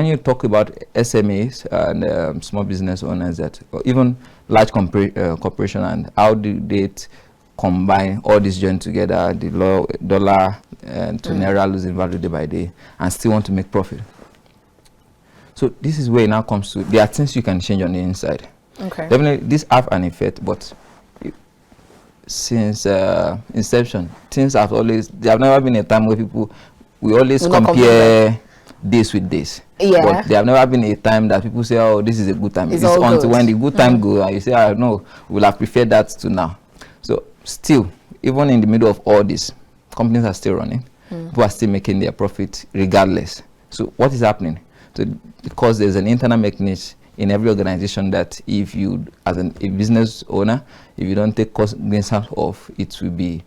when you talk about SMEs and small business owners, that or even large corporation, and how do they combine all this join together, the dollar to naira losing value day by day, and still want to make profit. So this is where it now comes to, there are things you can change on the inside. Okay. Definitely this have an effect, but since inception, things have always, there have never been a time where we always compare this with this. Yeah. But there have never been a time that people say, oh, this is a good time. It's until when the good time goes and you say, I know, we'll have preferred that to now. So still, even in the middle of all this, companies are still running. People are still making their profit regardless. So what is happening? So because there's an internal mechanism in every organization that if you, as a business owner, if you don't take cognizance of, it will be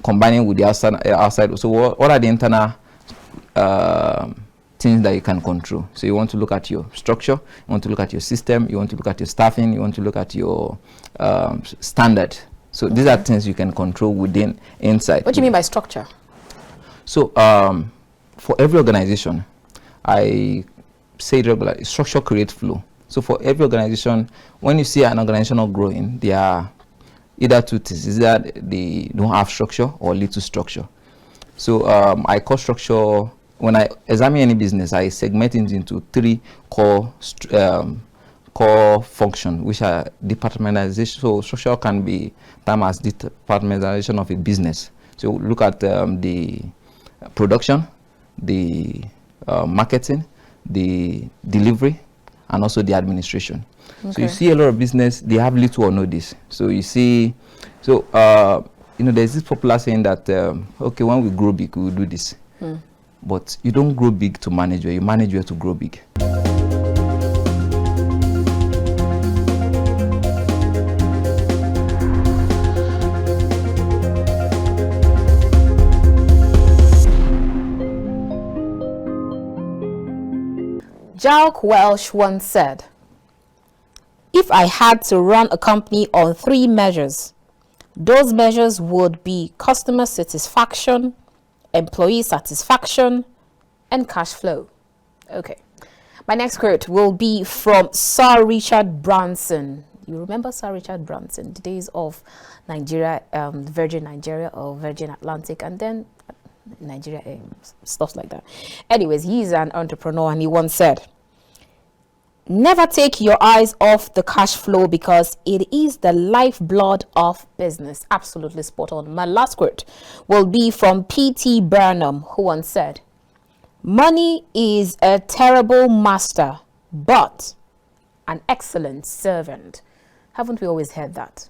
combining with the outside. So what are the internal things that you can control? So you want to look at your structure, you want to look at your system, you want to look at your staffing, you want to look at your standard. So these are things you can control within inside. What do you mean by structure? So for every organization, I say it regularly, structure creates flow. So for every organization, when you see an organization not growing, there are either two things: is that they don't have structure or little structure. So I call structure, when I examine any business, I segment it into three core functions, which are departmentalization. So structure can be termed as departmentalization of a business. So look at the production, the marketing, the delivery, and also the administration. Okay. So you see a lot of business, they have little or no this. So you see, so you know, there's this popular saying that okay, when we grow big, we will do this. But you don't grow big to manage where, you manage where to grow big. Jack Welch once said, if I had to run a company on 3 measures, those measures would be customer satisfaction, employee satisfaction, and cash flow. Okay. My next quote will be from Sir Richard Branson. You remember Sir Richard Branson, the days of Nigeria, Virgin Nigeria or Virgin Atlantic, and then Nigeria, stuff like that. Anyways, he's an entrepreneur, and he once said, never take your eyes off the cash flow because it is the lifeblood of business. Absolutely spot on. My last quote will be from P.T. Barnum, who once said, money is a terrible master, but an excellent servant. Haven't we always heard that?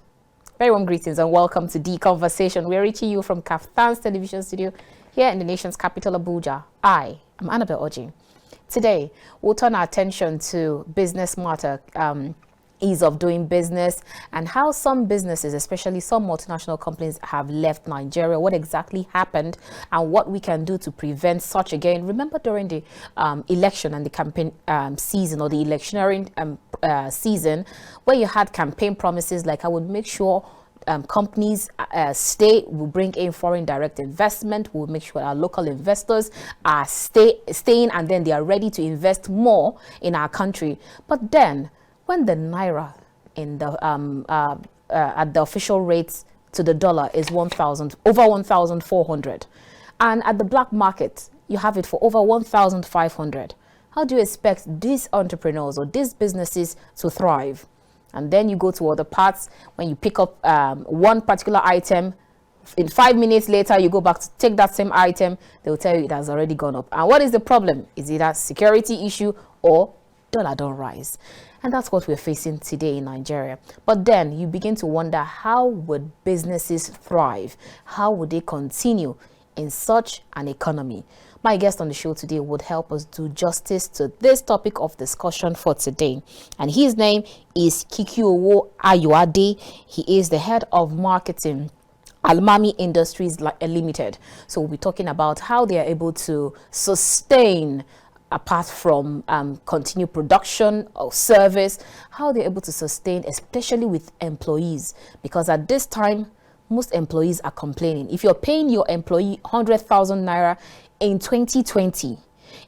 Very warm greetings and welcome to The Conversation. We're reaching you from KAFTAN's television studio here in the nation's capital, Abuja. I am Annabelle Oji. Today, we'll turn our attention to business matter, ease of doing business, and how some businesses, especially some multinational companies, have left Nigeria, what exactly happened, and what we can do to prevent such again. Remember during the election and the campaign season, or the electioneering season, where you had campaign promises like, I would make sure companies will bring in foreign direct investment, will make sure our local investors are staying, and then they are ready to invest more in our country. But then when the naira in the at the official rates to the dollar is over 1,400, and at the black market you have it for over 1,500, how do you expect these entrepreneurs or these businesses to thrive? And then you go to other parts, when you pick up one particular item, in 5 minutes later, you go back to take that same item, they'll tell you it has already gone up. And what is the problem? Is it a security issue or dollar don't rise? And that's what we're facing today in Nigeria. But then you begin to wonder, how would businesses thrive? How would they continue in such an economy? My guest on the show today would help us do justice to this topic of discussion for today. And his name is Kikiowo Ayoade. He is the head of marketing, Almami Industries Limited. So we'll be talking about how they are able to sustain, apart from continue production or service, how they're able to sustain, especially with employees. Because at this time, most employees are complaining. If you're paying your employee 100,000 naira in 2020,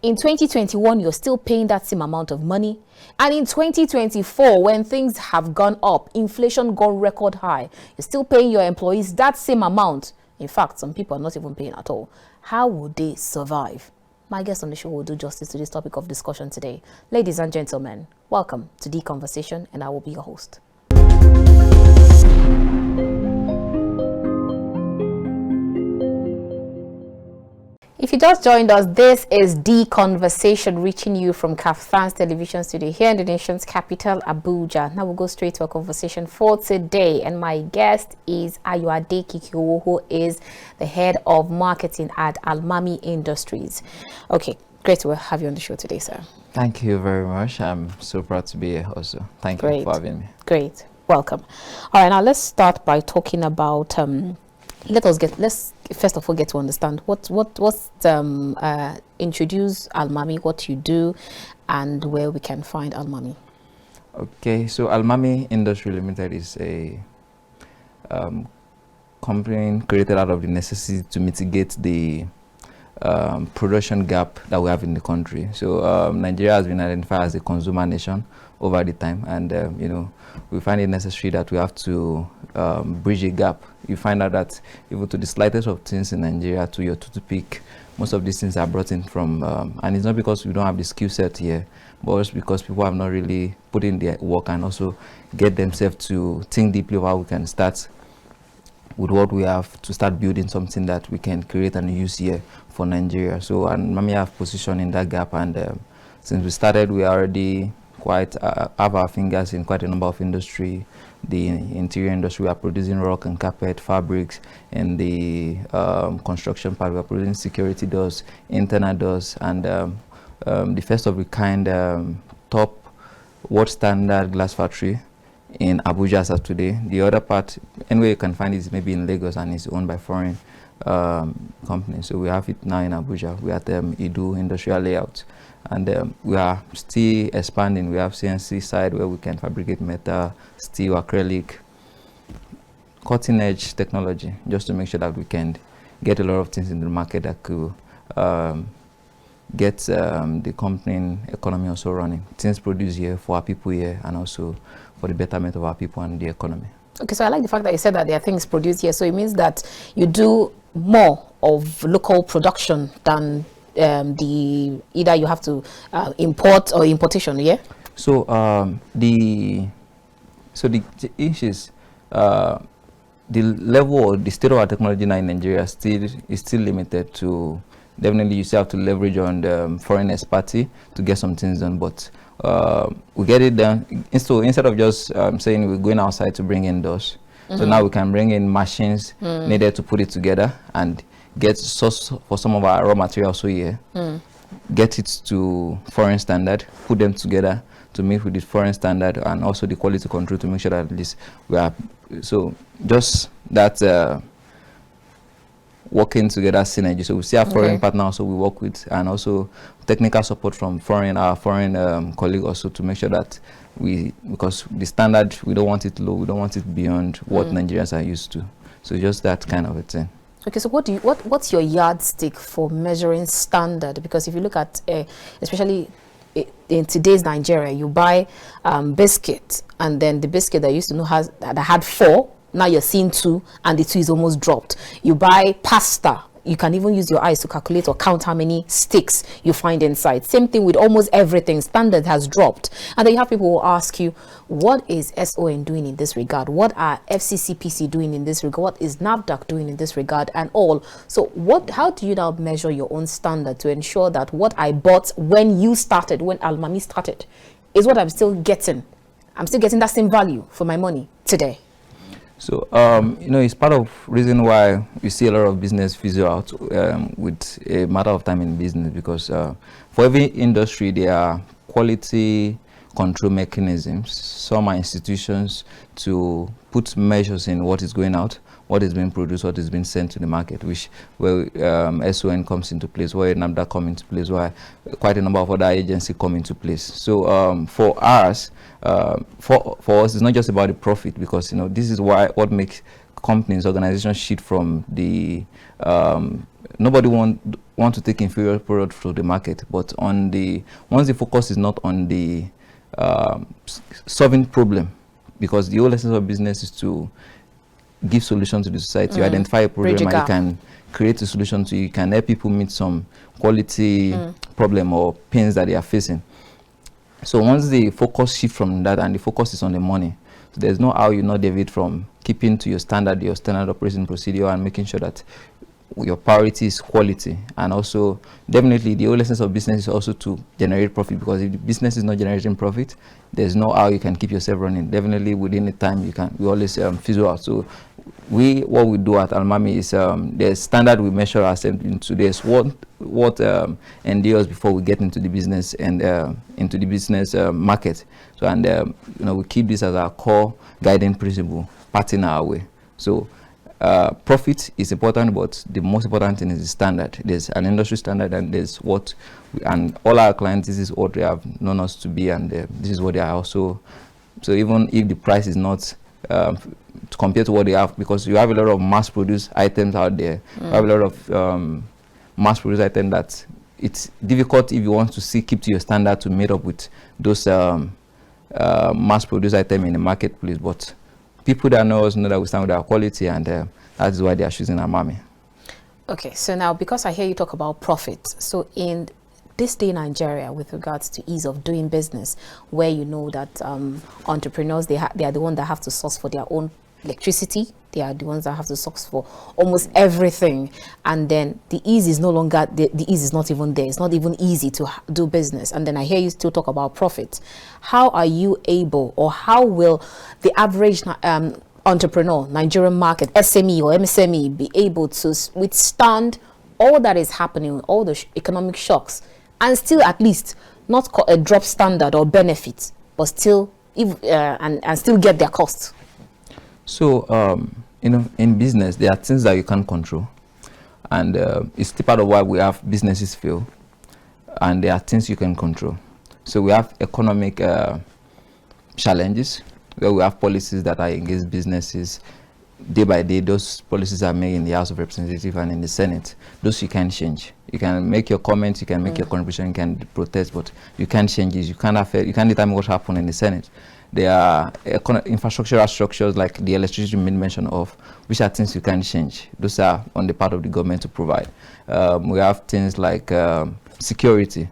In 2021, you're still paying that same amount of money. And in 2024, when things have gone up, inflation gone record high, you're still paying your employees that same amount. In fact, some people are not even paying at all. How would they survive? My guest on the show will do justice to this topic of discussion today. Ladies and gentlemen, welcome to The Conversation, and I will be your host. If you just joined us, this is The Conversation, reaching you from KAFTAN's television studio here in the nation's capital, Abuja. Now we'll go straight to our conversation for today, and my guest is Ayoade Kikiowo, who is the head of marketing at Almami Industries. Okay, great to have you on the show today, sir. Thank you very much. I'm so proud to be here also. Thank you for having me. Great. Welcome. All right, now let's start by talking about let's first of all get to understand what's introduce Almami, what you do, and where we can find Almami. Okay, so Almami Industry Limited is a company created out of the necessity to mitigate the production gap that we have in the country. So Nigeria has been identified as a consumer nation over the time, and you know, we find it necessary that we have to bridge a gap. You find out that even to the slightest of things in Nigeria, to your toothpick, most of these things are brought in from, and it's not because we don't have the skill set here, but it's because people have not really put in their work and also get themselves to think deeply about how we can start with what we have to start building something that we can create and use here for Nigeria. So, and Mami have position in that gap, and since we started, we already quite have our fingers in quite a number of industry. The interior industry, we are producing rock and carpet, fabrics, and the construction part, we are producing security doors, internal doors, and the first of the kind top world standard glass factory in Abuja as of today. The other part, anywhere you can find it, is maybe in Lagos, and it's owned by foreign companies. So we have it now in Abuja. We are at Idu Industrial Layout. And we are still expanding. We have CNC side where we can fabricate metal, steel, acrylic, cutting edge technology, just to make sure that we can get a lot of things in the market that could get the company economy also running. Things produced here for our people here, and also for the betterment of our people and the economy. Okay, so I like the fact that you said that there are things produced here. So it means that you do more of local production than either you have to import or importation, yeah? So the issue is the level or the state of our technology now in Nigeria is still limited to. Definitely you still have to leverage on the foreign expertise to get some things done, but we get it done. So instead of just saying we're going outside to bring in doors, so now we can bring in machines needed to put it together and get source for some of our raw materials here, get it to foreign standard, put them together to meet with the foreign standard, and also the quality control to make sure that at least we are, so just that working together synergy. So we see our foreign partners also we work with, and also technical support from our foreign colleague also, to make sure that because the standard, we don't want it low, we don't want it beyond what Nigerians are used to. So just that kind of a thing. Okay, so what's your yardstick for measuring standard? Because if you look at, especially in today's Nigeria, you buy biscuit, and then the biscuit that you used to know that had 4, now you're seeing 2, and the 2 is almost dropped. You buy pasta, you can even use your eyes to calculate or count how many sticks you find inside. Same thing with almost everything. Standard has dropped. And then you have people who ask you, what is SON doing in this regard? What are FCCPC doing in this regard? What is NAFDAC doing in this regard, and all? So how do you now measure your own standard to ensure that what I bought when Almami started, is what I'm still getting? I'm still getting that same value for my money today. So, you know, it's part of reason why you see a lot of business fizzle out with a matter of time in business, because for every industry, there are quality control mechanisms. Some are institutions to put measures in what is going out, what is being produced, what is being sent to the market, where SON comes into place, where NAFDAC comes into place, where quite a number of other agencies come into place. So for us, it's not just about the profit, because this is what makes companies, organizations shift from the nobody want to take inferior product to the market, but once the focus is not on the solving problem, because the whole essence of business is to give solutions to the society. You identify a problem and you can create a solution to it. You can help people meet some quality problem or pains that they are facing. So once the focus shifts from that and the focus is on the money, so there's no how you not deviate from keeping to your standard operating procedure and making sure that your priority is quality. And also definitely the whole essence of business is also to generate profit, because if the business is not generating profit, there's no how you can keep yourself running. Definitely within the time we always fizzle out. So what we do at Almami is there's standard we measure ourselves into. There's what endures before we get into the business and into the business market. So and we keep this as our core guiding principle, parting our way. So profit is important, but the most important thing is the standard. There's an industry standard, and there's and all our clients, this is what they have known us to be, and this is what they are also. So even if the price is not compared to what they have, because you have a lot of mass-produced items out there, you have a lot of mass-produced items that it's difficult if you want to keep to your standard to meet up with those mass-produced items in the marketplace. But people that know us know that we stand with our quality, and that is why they are choosing Almami. Okay, so now because I hear you talk about profit, so in this day in Nigeria, with regards to ease of doing business, where you know that entrepreneurs, they are the ones that have to source for their own electricity, they are the ones that have to source for almost everything, and then the ease is no longer, the ease is not even there. It's not even easy to do business. And then I hear you still talk about profit. How are you able, or how will the average entrepreneur, Nigerian market, SME or MSME, be able to withstand all that is happening, all the economic shocks, and still at least not drop standard or benefit, but still and still get their costs? So in business, there are things that you can't control, and it's part of why we have businesses fail, and there are things you can control. So we have economic challenges, where we have policies that are against businesses. Day by day, those policies are made in the House of Representatives and in the Senate. Those you can't change. You can make your comments, you can make your contribution, you can protest, but you can't change it. You can't determine what happened in the Senate. There are infrastructural structures like the electricity you made mention of, which are things you can't change. Those are on the part of the government to provide. We have things like security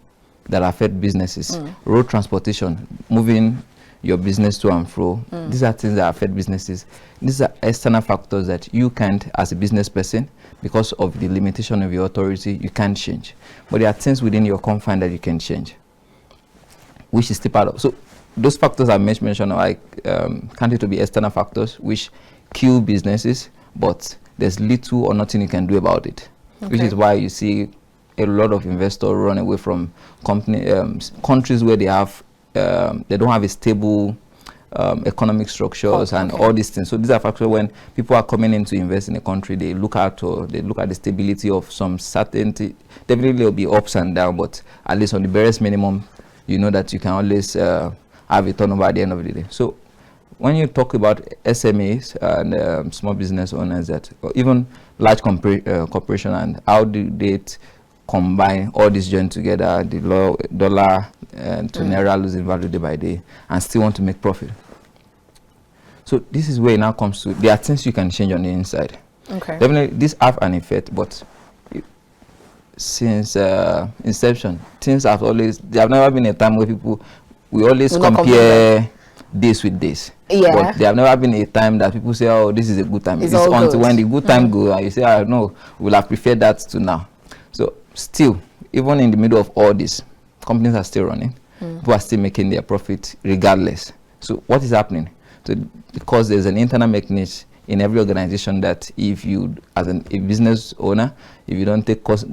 that affect businesses, road transportation, moving your business to and fro. These are things that affect businesses. These are external factors that you can't, as a business person, because of the limitation of your authority, you can't change. But there are things within your confine that you can change, which is still part of. So those factors I mentioned, I count it to be external factors which kill businesses, but there's little or nothing you can do about it. Which is why you see a lot of investors run away from countries where they have they don't have a stable economic structures and all these things. So these are factors when people are coming in to invest in a country, they look at the stability of some certainty. Definitely there will be ups and downs, but at least on the barest minimum, you know that you can always have a turnover at the end of the day. So when you talk about SMEs and small business owners, that or even large corporation, and how do they combine all this join together, the dollar to naira losing value day by day, and still want to make profit. So this is where it now comes to, there are things you can change on the inside. Definitely this have an effect, but since inception, things have always, there have never been a time where we always compare this with this. But there have never been a time that people say, oh, this is a good time. It's until when the good time goes and you say, oh, no, we'll have preferred that to now. So still, even in the middle of all this, companies are still running. People are still making their profit regardless. So what is happening? So because there's an internal mechanism in every organization that if you, as a business owner, if you don't take cost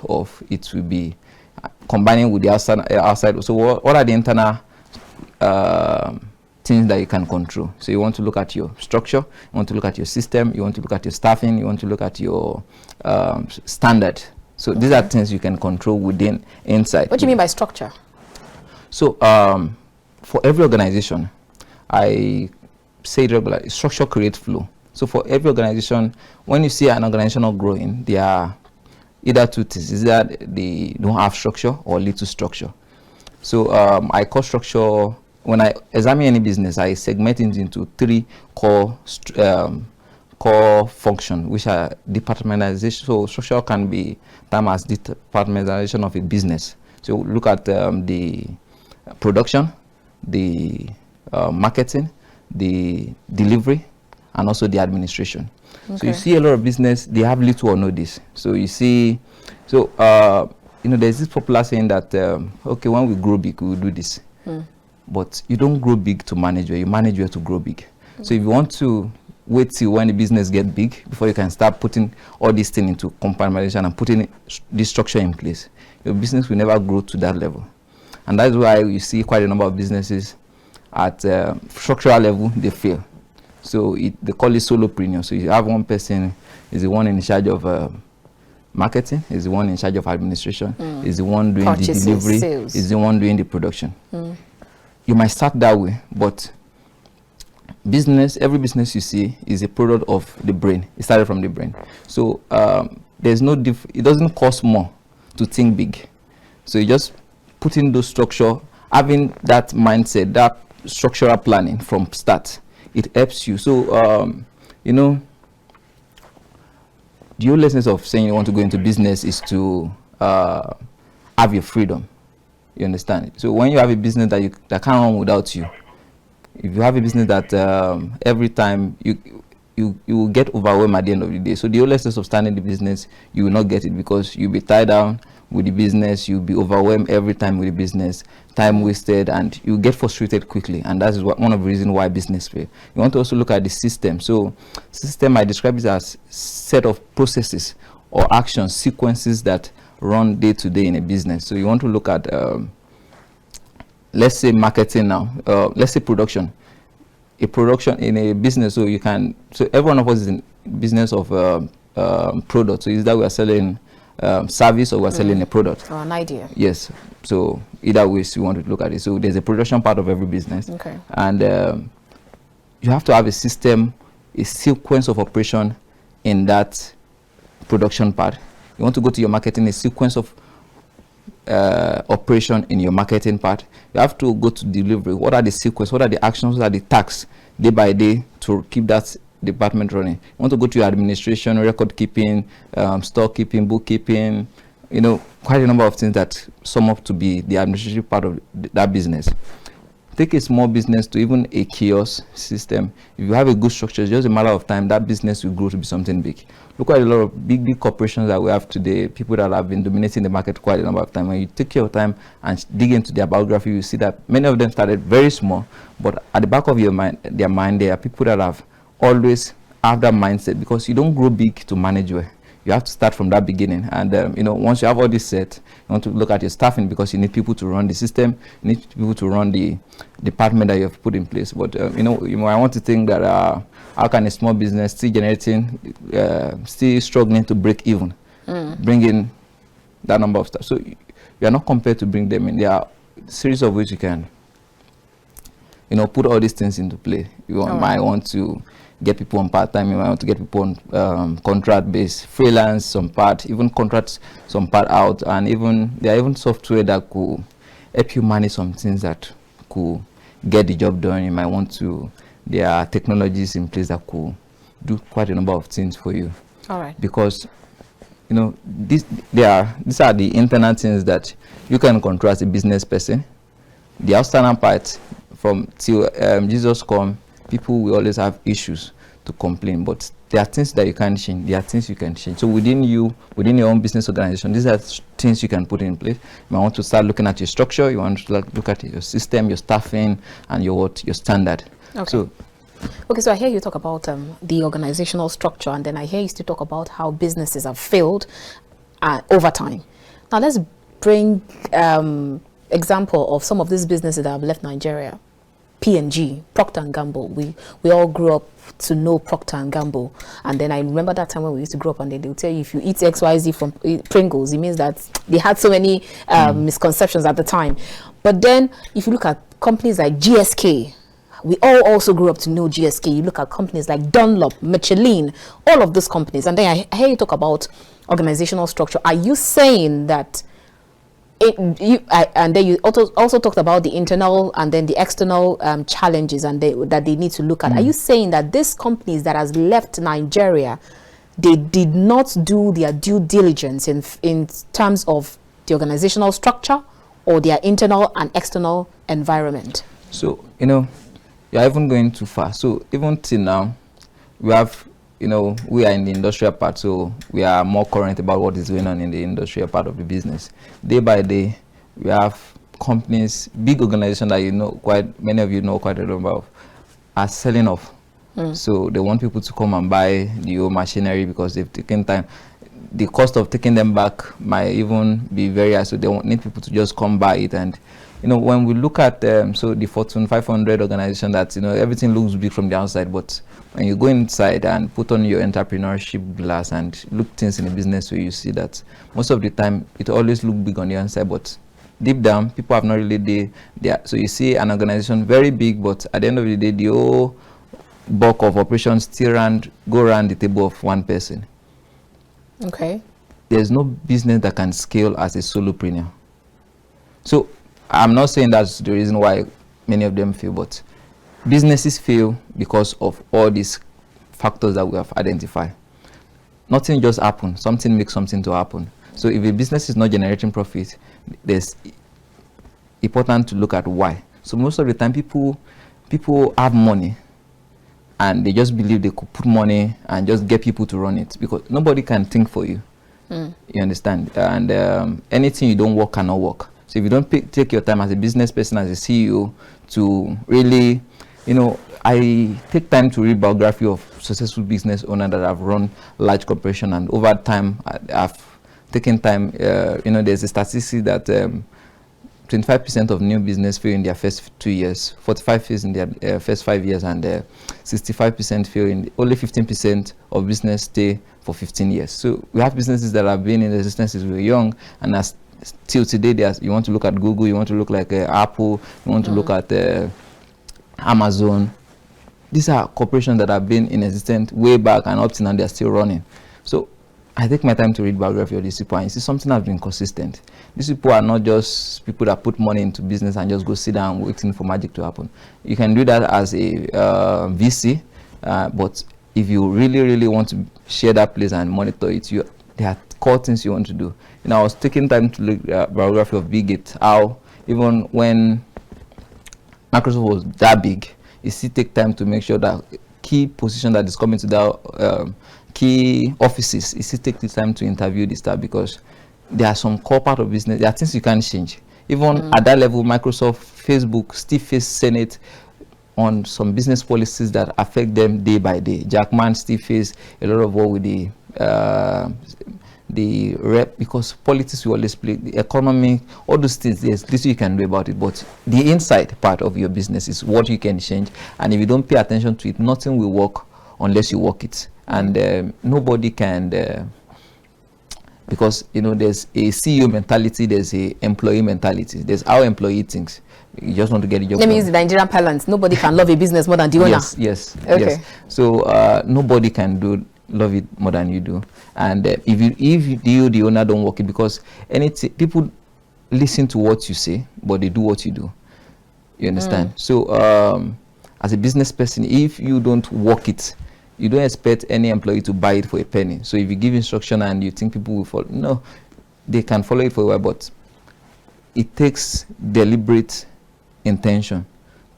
off, it will be combining with the outside. So what are the internal things that you can control? So you want to look at your structure, you want to look at your system, you want to look at your staffing, you want to look at your standard. So these are things you can control within inside. What do you mean by structure? So for every organization, I say regularly, structure creates flow. So for every organization, when you see an organization not growing, either two things: is that they don't have structure or little structure. So I call structure, when I examine any business, I segment it into three core function, which are departmentalization. So structure can be termed as departmentalization of a business. So look at the production, the marketing, the delivery, and also the administration. Okay. So you see a lot of business, they have little or no this. So you see, so you know, there's this popular saying that okay, when we grow big, we will do this. But you don't grow big to manage well, you manage well to grow big. So if you want to wait till when the business get big before you can start putting all these things into compartmentalization and putting this structure in place, your business will never grow to that level. And that's why you see quite a number of businesses at structural level, they fail. So they call it solopreneur. So you have one person is the one in charge of marketing, is the one in charge of administration, is the one doing purchases, the delivery, sales. Is the one doing the production. You might start that way, but every business you see is a product of the brain. It started from the brain. So there's no it doesn't cost more to think big. So you just put in those structure, having that mindset, that structural planning from start, it helps you. So you know, the whole essence of saying you want to go into business is to have your freedom. You understand? So when you have a business that can't run without you, if you have a business that every time you will get overwhelmed at the end of the day. So the whole essence of starting the business, you will not get it because you'll be tied down with the business, you'll be overwhelmed every time with the business, time wasted, and you get frustrated quickly. And that is one of the reasons why business fail. You want to also look at the system. So system, I describe it as set of processes or actions, sequences that run day to day in a business. So you want to look at let's say marketing now, let's say production. A production in a business, so every one of us is in business of product. So is that we are selling service or we're selling a product or an idea? Yes. So either way you want to look at it. So there's a production part of every business. Okay. And you have to have a system, a sequence of operation in that production part. You want to go to your marketing, a sequence of operation in your marketing part. You have to go to delivery. What are the sequence? What are the actions? What are the tasks day by day to keep that department running? You want to go to your administration, record keeping, stock keeping, bookkeeping, you know, quite a number of things that sum up to be the administrative part of that business. Take a small business to even a kiosk system. If you have a good structure, it's just a matter of time that business will grow to be something big. Look at a lot of big corporations that we have today, people that have been dominating the market quite a number of time. When you take your time and dig into their biography, you see that many of them started very small, but at the back of their mind, there are people that have always have that mindset, because you don't grow big to manage well. You have to start from that beginning. And you know, once you have all this set, you want to look at your staffing, because you need people to run the system, you need people to run the department that you have put in place. But you know, I want to think that how can a small business still generating, still struggling to break even, bring in that number of staff? So you are not compared to bring them in. There are a series of ways you can, you know, put all these things into play. You might want to get people on part-time, you might want to get people on contract-based, freelance some part, even contract some part out, and even there are even software that could help you manage some things that could get the job done. You might want to, there are technologies in place that could do quite a number of things for you. All right. Because you know, these are the internal things that you can control as a business person. The external part, from till Jesus come, people will always have issues to complain, but there are things that you can't change. There are things you can change. So within your own business organization, these are things you can put in place. You might want to start looking at your structure. You want to look at your system, your staffing, and your standard. Okay. So I hear you talk about the organizational structure, and then I hear you still talk about how businesses have failed over time. Now let's bring example of some of these businesses that have left Nigeria. P&G, Procter & Gamble. We all grew up to know Procter & Gamble, and then I remember that time when we used to grow up, and they would tell you if you eat XYZ from Pringles, it means that they had so many misconceptions at the time. But then if you look at companies like GSK, we all also grew up to know GSK. You look at companies like Dunlop, Michelin, all of those companies. And then I hear you talk about organizational structure. Are you saying that and then you also talked about the internal and then the external challenges and that they need to look at. Are you saying that these companies that has left Nigeria, they did not do their due diligence in terms of the organizational structure or their internal and external environment? So, you're even going too far. So even till now, we have, we are in the industrial part, so we are more current about what is going on in the industrial part of the business. Day by day, we have companies, big organizations that many of you know quite a lot about, are selling off. So they want people to come and buy the old machinery because they've taken time. The cost of taking them back might even be very high, so they need people to just come buy it. And when we look at so the Fortune 500 organization, that everything looks big from the outside, but when you go inside and put on your entrepreneurship glass and look things in the business way, you see that most of the time it always looks big on the outside, but deep down people have not really there. So you see an organization very big, but at the end of the day, the whole bulk of operations still go around the table of one person. Okay. There's no business that can scale as a solopreneur. So I'm not saying that's the reason why many of them fail, but businesses fail because of all these factors that we have identified. Nothing just happens. Something makes something to happen. So if a business is not generating profit, there's important to look at why. So most of the time people have money and they just believe they could put money and just get people to run it, because nobody can think for you. You understand? And anything you don't work cannot work. So if you don't take your time as a business person, as a CEO, to really, I take time to read biography of successful business owners that have run large corporation, and over time I've taken time. There's a statistic that 25% of new business fail in their first 2 years, 45% fails in their first 5 years, and 65% fail in only 15% of business stay for 15 years. So we have businesses that have been in existence since we were young, and as till today, you want to look at Google, you want to look like Apple, you want to look at Amazon. These are corporations that have been in existence way back, and up to now they're still running. So I take my time to read biography of these people, and you see something has been consistent. These people are not just people that put money into business and just go sit down waiting for magic to happen. You can do that as a VC, but if you really want to share that place and monitor it, there are core things you want to do. I was taking time to look at biography of Bill Gates, how even when Microsoft was that big, you still take time to make sure that key position that is coming to that key offices, you still take the time to interview the staff, because there are some core part of business, there are things you can't change. Even at that level, Microsoft, Facebook still face Senate on some business policies that affect them day by day. Jack Ma still face a lot of work with the rep, because politics will always play, the economy, all those things, there's this you can do about it, but the inside part of your business is what you can change, and if you don't pay attention to it, nothing will work unless you work it. And nobody can, because there's a CEO mentality, there's a employee mentality, there's how employee thinks. You just want to get a job. Let me use the Nigerian parlance. Nobody can love a business more than the owner. Yes. Okay. Yes. So nobody can love it more than you do. And if you the owner don't work it, because people listen to what you say, but they do what you do. You understand? So as a business person, if you don't work it, you don't expect any employee to buy it for a penny. So if you give instruction and you think people will follow, no, they can follow it for a while, but it takes deliberate intention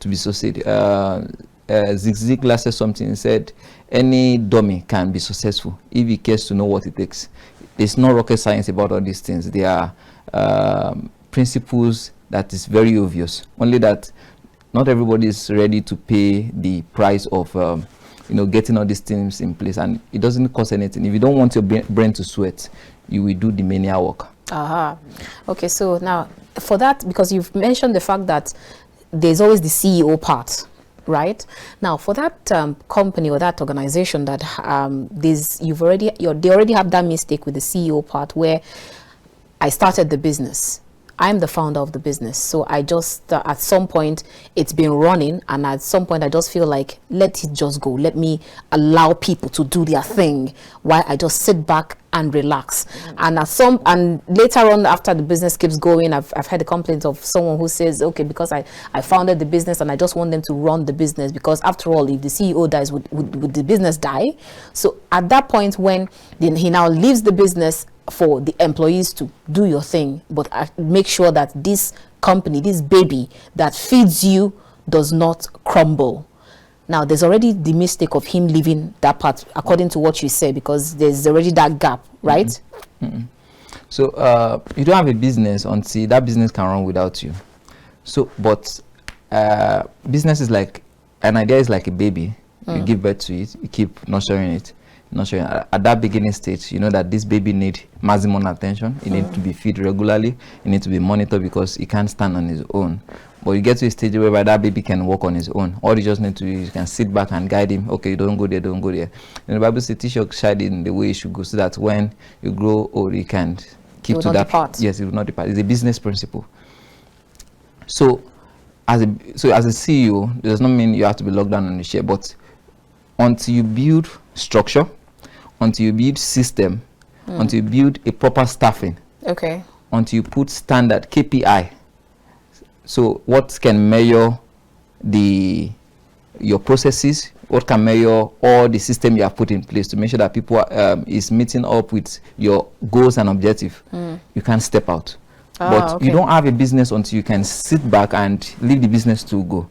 to be succeeded. Zig Ziglar said something. He said, any dummy can be successful if he cares to know what it takes. There's no rocket science about all these things. There are principles that is very obvious. Only that not everybody is ready to pay the price of getting all these things in place, and it doesn't cost anything. If you don't want your brain to sweat, you will do the mania work. Okay, so now for that, because you've mentioned the fact that there's always the CEO part, right? Now for that company or that organization that they already have that mistake with the CEO part, where I started the business, I'm the founder of the business, so I just at some point it's been running, and at some point I just feel like, let it just go, let me allow people to do their thing while I just sit back and relax. And later on, after the business keeps going, I've heard the complaints of someone who says, okay, because I founded the business and I just want them to run the business, because after all, if the CEO dies, would the business die? So at that point, when then he now leaves the business for the employees to do your thing, but make sure that this company, this baby that feeds you, does not crumble. Now, there's already the mistake of him leaving that part, according to what you say, because there's already that gap, right? So you don't have a business until that business can run without you. So, but business is like, an idea is like a baby. You give birth to it, you keep nurturing it. At that beginning stage, you know that this baby needs maximum attention. It needs to be fed regularly. It needs to be monitored, because he can't stand on his own. But you get to a stage where that baby can walk on his own. All you just need to do is you can sit back and guide him. Okay, don't go there, don't go there. And the Bible says, teach your child in the way you should go, so that when you grow old, you can keep to that. Depart. Yes, it will not depart. It's a business principle. So as a CEO, it does not mean you have to be locked down on the share, but until you build structure, until you build system, until you build a proper staffing, okay, until you put standard KPI, so what can measure your processes, what can measure all the system you have put in place to make sure that people is meeting up with your goals and objectives, you can't step out. But you don't have a business until you can sit back and leave the business to go.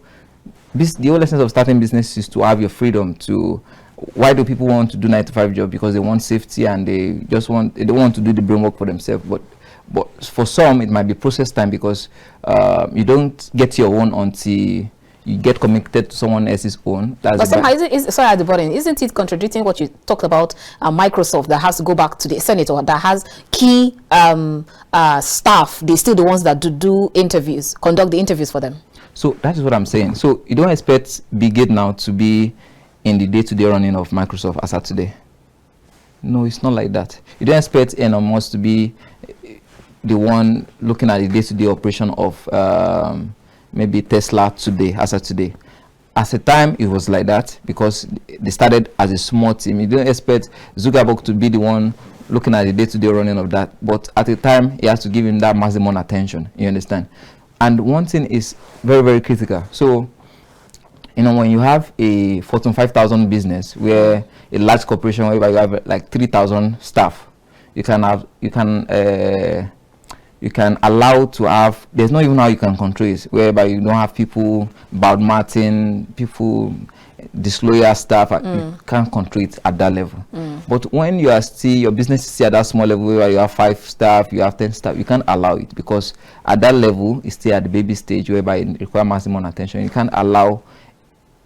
The whole essence of starting business is to have your freedom to. Why do people want to do 9-to-5 job? Because they want safety, and they don't want to do the brain work for themselves. But for some, it might be process time, because you don't get your own until you get committed to someone else's own. But somehow, sorry, at the bottom, isn't it contradicting what you talked about Microsoft, that has to go back to the Senate, or that has key staff? They're still the ones that do interviews, conduct the interviews for them. So that is what I'm saying. So you don't expect Bill Gates now to be in the day-to-day running of Microsoft as of today. No, it's not like that. You don't expect Elon Musk to be the one looking at the day-to-day operation of maybe Tesla today, as of today. As a time, it was like that, because they started as a small team. You don't expect Zuckerberg to be the one looking at the day-to-day running of that. But at the time, he has to give him that maximum attention. You understand? And one thing is very, very critical. So, you know, when you have a Fortune 5,000 business, where a large corporation where you have like 3,000 staff, you can allow to have. There's not even how you can control it, whereby you don't have people bad-mouthing, people disloyal staff. You can't control it at that level. But when you are still, your business is still at that small level where you have 5 staff, you have 10 staff, you can't allow it, because at that level it's still at the baby stage, whereby it requires maximum attention. You can't allow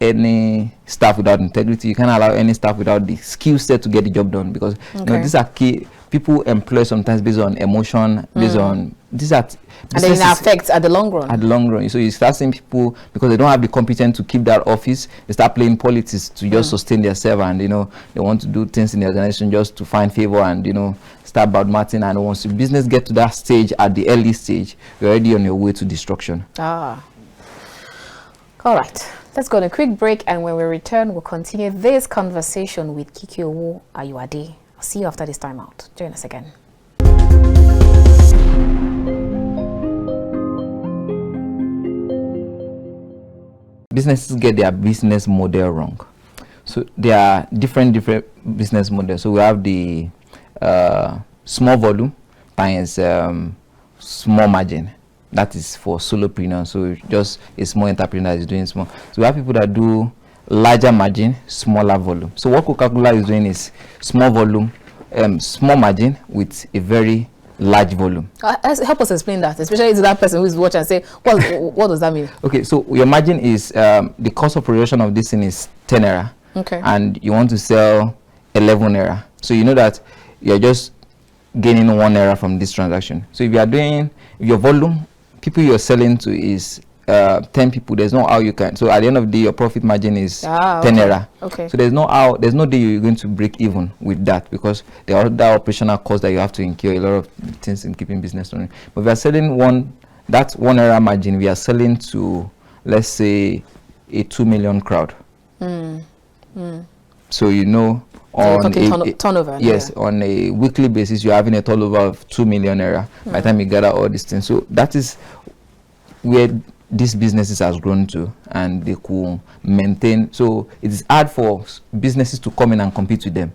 any staff without integrity. You can't allow any staff without the skill set to get the job done, because you know, these are key. People employ sometimes based on emotion, based on these are, and then it affects at the long run. At the long run, so you start seeing people, because they don't have the competence to keep that office, they start playing politics to just sustain themselves, and you know, they want to do things in the organization just to find favor, and you know, start bad mouthing. And once the business get to that stage, at the early stage, you're already on your way to destruction. All right. Let's go on a quick break, and when we return, we'll continue this conversation with Kikiowo Ayoade. I'll see you after this time out. Join us again. Businesses get their business model wrong. So there are different business models. So we have the small volume times small margin. That is for solopreneur. So just a small entrepreneur is doing small. So we have people that do larger margin, smaller volume. So what Coca-Cola is doing is small volume, small margin with a very large volume. Help us explain that, especially to that person who is watching and say, what does that mean? Okay, so your margin is the cost of production of this thing is 10 naira. Okay. And you want to sell 11 naira. So you know that you're just gaining 1 naira from this transaction. So if you are doing, if your volume, people you're selling to is 10 people, there's no how you can. So at the end of the day, your profit margin is 10 naira. Okay. So there's no day you're going to break even with that, because there are other operational costs that you have to incur, a lot of things in keeping business running. But we are selling that 1 naira margin, we are selling to, let's say, a 2 million crowd. So on turnover. Yes, on a weekly basis, you're having a turnover of 2 million naira by the time you gather all these things. So that is where these businesses has grown to, and they could maintain. So it is hard for businesses to come in and compete with them.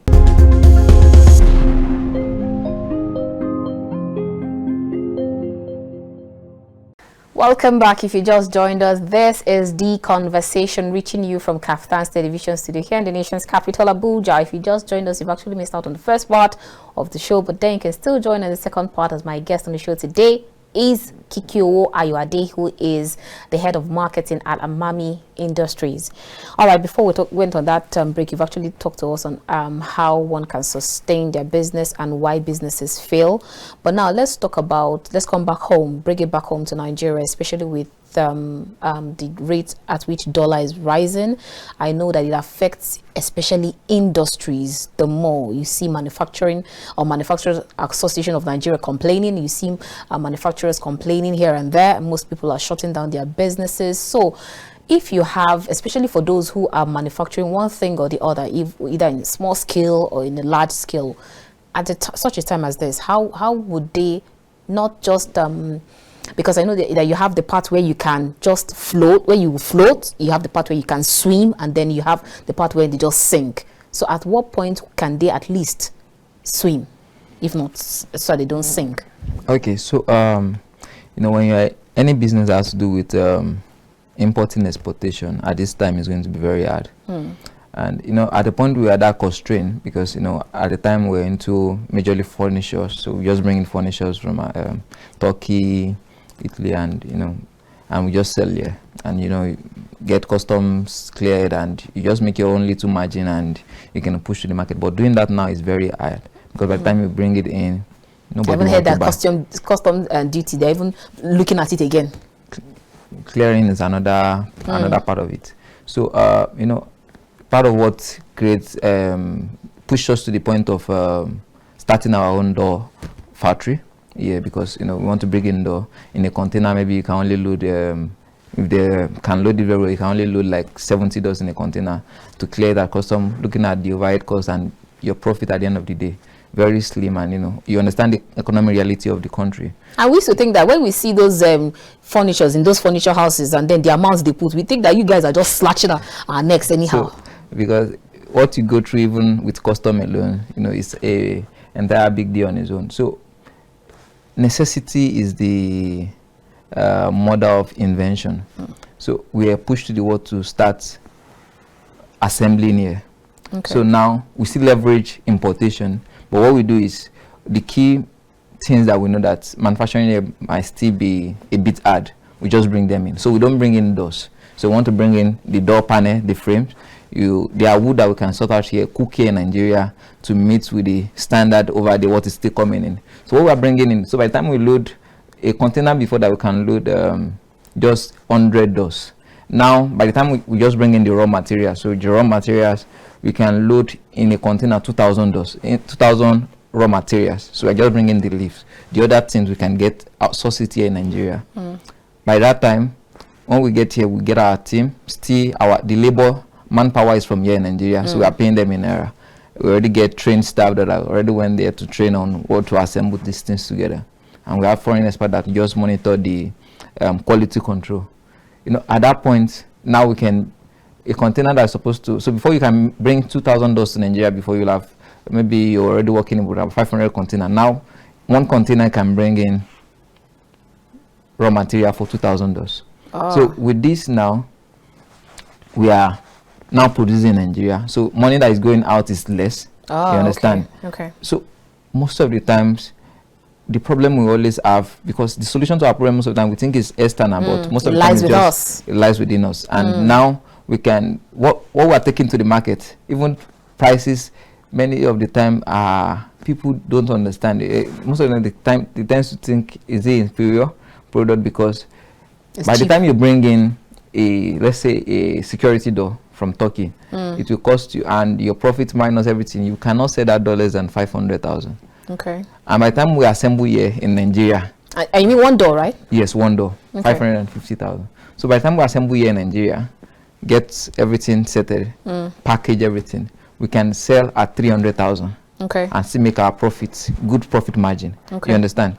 Welcome back. If you just joined us, this is The Conversation, reaching you from KAFTAN's television studio here in the nation's capital, Abuja. If you just joined us, you've actually missed out on the first part of the show, but then you can still join in the second part, as my guest on the show today is Kikiowo Ayoade, who is the head of marketing at Amami Industries. All right, before we went on that break, you've actually talked to us on how one can sustain their business and why businesses fail. But now let's come back home, bring it back home to Nigeria, especially with the rate at which dollar is rising. I know that it affects especially industries the more. You see manufacturing or Manufacturers Association of Nigeria complaining. You see manufacturers complaining here and there. Most people are shutting down their businesses. So if you have, especially for those who are manufacturing one thing or the other, either in a small scale or in a large scale, at such a time as this, how would they not just because I know that you have the part where you can just float, you have the part where you can swim, and then you have the part where they just sink. So at what point can they at least swim, if not so they don't sink? Okay, so when any business that has to do with importing, exportation, at this time is going to be very hard. And at the point we are that constrained, because at the time we're into majorly furnitures, so we just bring in furnitures from Turkey, Italy, and we just sell here, and get customs cleared, and you just make your own little margin, and you can push to the market. But doing that now is very hard, because by the time you bring it in, nobody. I haven't heard that custom duty. They're even looking at it again. Clearing is another part of it. So part of what creates push us to the point of starting our own door factory. Yeah, because we want to bring in a container. Maybe you can only load if they can load it very well, you can only load like 70 doors in a container to clear that custom. Looking at the overhead cost and your profit at the end of the day, very slim, and you understand the economic reality of the country. And we used to think that when we see those furnitures in those furniture houses, and then the amounts they put, we think that you guys are just slashing our necks anyhow. So, because what you go through even with custom alone, is a entire big deal on its own. So necessity is the mother of invention. So we are pushed to the world to start assembling here. Okay. So now we still leverage importation, but what we do is the key things that we know that manufacturing here might still be a bit hard, we just bring them in. So we don't bring in doors. So we want to bring in the door panel, the frames. There are wood that we can sort out here, cook here in Nigeria to meet with the standard over there, what is still coming in. So what we are bringing in, so by the time we load a container before that, we can load just 100 doors. Now, by the time we just bring in the raw materials, so the raw materials, we can load in a container 2,000 doors, 2,000 raw materials. So we're just bringing the leaves. The other things we can get outsourced it here in Nigeria. By that time, when we get here, we get our team, still the labor manpower is from here in Nigeria, so we are paying them in naira. We already get trained staff that already went there to train on what to assemble these things together, and we have foreign experts that just monitor the quality control. At that point, now we can a container that's supposed to. So before you can bring 2,000 doors to Nigeria, before you'll have maybe you're already working with a 500 container. Now, one container can bring in raw material for 2,000 doors. So with this now, we are now producing in Nigeria, so money that is going out is less. You understand? Okay. So most of the times, the problem we always have, because the solution to our problem most of the time we think is external, but most of the time it lies within us. And now we can what we are taking to the market, even prices. Many of the time, people don't understand. Most of the time, they tend to think is the inferior product, because By the time you bring in a, let's say, a security door from Turkey, it will cost you, and your profit minus everything, you cannot sell that less than 500,000. Okay. And by the time we assemble here in Nigeria, you mean one door, right? Yes, one door, okay. 550,000. So by the time we assemble here in Nigeria, get everything settled, package everything, we can sell at 300,000. Okay. And still make our profits, good profit margin. Okay. You understand?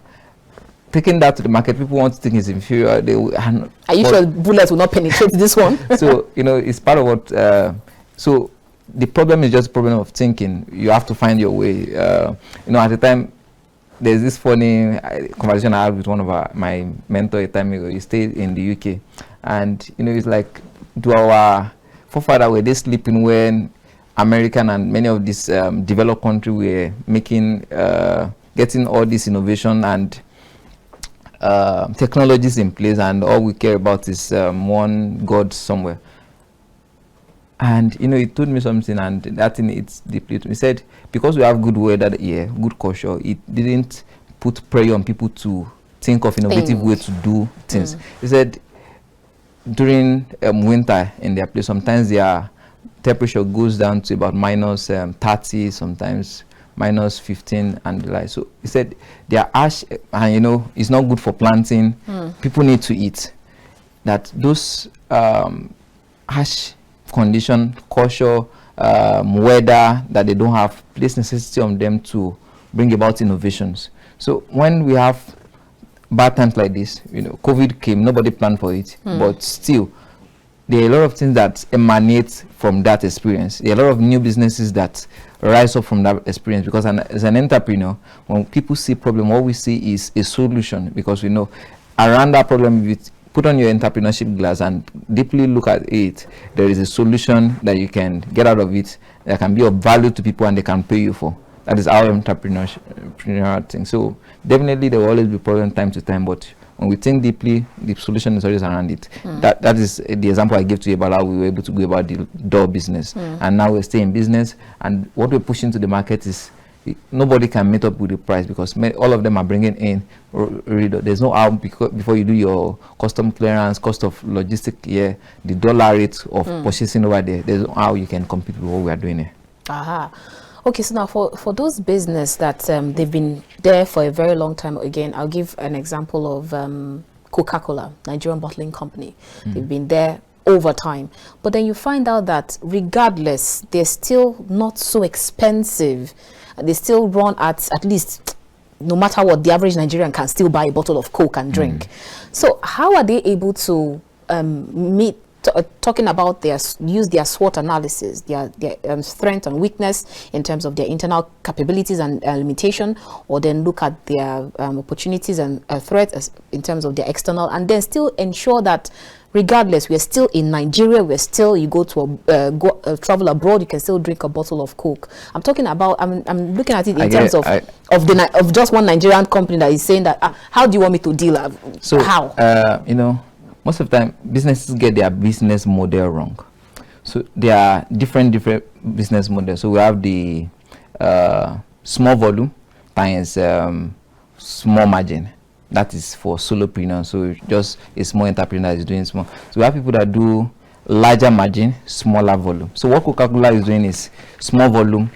Taking that to the market, people want to think it's inferior. They will, are you sure bullets will not penetrate this one? So, you know, it's part of what, so the problem is just a problem of thinking. You have to find your way. You know, at the time, there's this funny conversation I had with one of my mentor a time ago. He stayed in the UK. And, you know, it's like, do our forefathers, were they sleeping when American and many of these developed countries were making, getting all this innovation and technologies in place, and all we care about is one God somewhere. And you know, he told me something, and that thing, it's deeply. He said, because we have good weather here, good culture, it didn't put pressure on people to think of innovative ways to do things. He said, during winter in their place, sometimes their temperature goes down to about minus 30, sometimes minus 15 and the like. So he said their ash, and you know, it's not good for planting. People need to eat. That those ash condition, culture, weather that they don't have, place necessity on them to bring about innovations. So when we have bad times like this, you know, COVID came, nobody planned for it, but still, there are a lot of things that emanate from that experience. There are a lot of new businesses that rise up from that experience, because as an entrepreneur, when people see problem, what we see is a solution, because we know around that problem, you put on your entrepreneurship glass and deeply look at it, there is a solution that you can get out of it that can be of value to people and they can pay you for. That is our entrepreneurial thing. So definitely there will always be problem time to time, but when we think deeply, the solution is always around it. That is the example I gave to you about how we were able to go about the door business. And now we're staying in business. And what we're pushing to the market is nobody can meet up with the price, because all of them are bringing in. There's no how, before you do your custom clearance, cost of logistic here, the dollar rate of purchasing over there, there's no how you can compete with what we are doing here. Aha. Okay, so now for those business that they've been there for a very long time, again, I'll give an example of Coca-Cola, Nigerian bottling company. They've been there over time, but then you find out that regardless, they're still not so expensive. They still run at least, no matter what, the average Nigerian can still buy a bottle of Coke and drink. So how are they able to meet, talking about use their SWOT analysis, their strength and weakness in terms of their internal capabilities and limitation, or then look at their opportunities and threats in terms of their external, and then still ensure that regardless, we're still in Nigeria, we're still, you go to travel abroad, you can still drink a bottle of Coke. I'm talking about, I'm looking at it in terms of just one Nigerian company that is saying that, how do you want me to deal? So how? You know, most of the time businesses get their business model wrong. So there are different business models. So we have the small volume times small margin. That is for solopreneur. So just a small entrepreneur is doing small. So we have people that do larger margin, smaller volume. So what Coca-Cola is doing is small volume,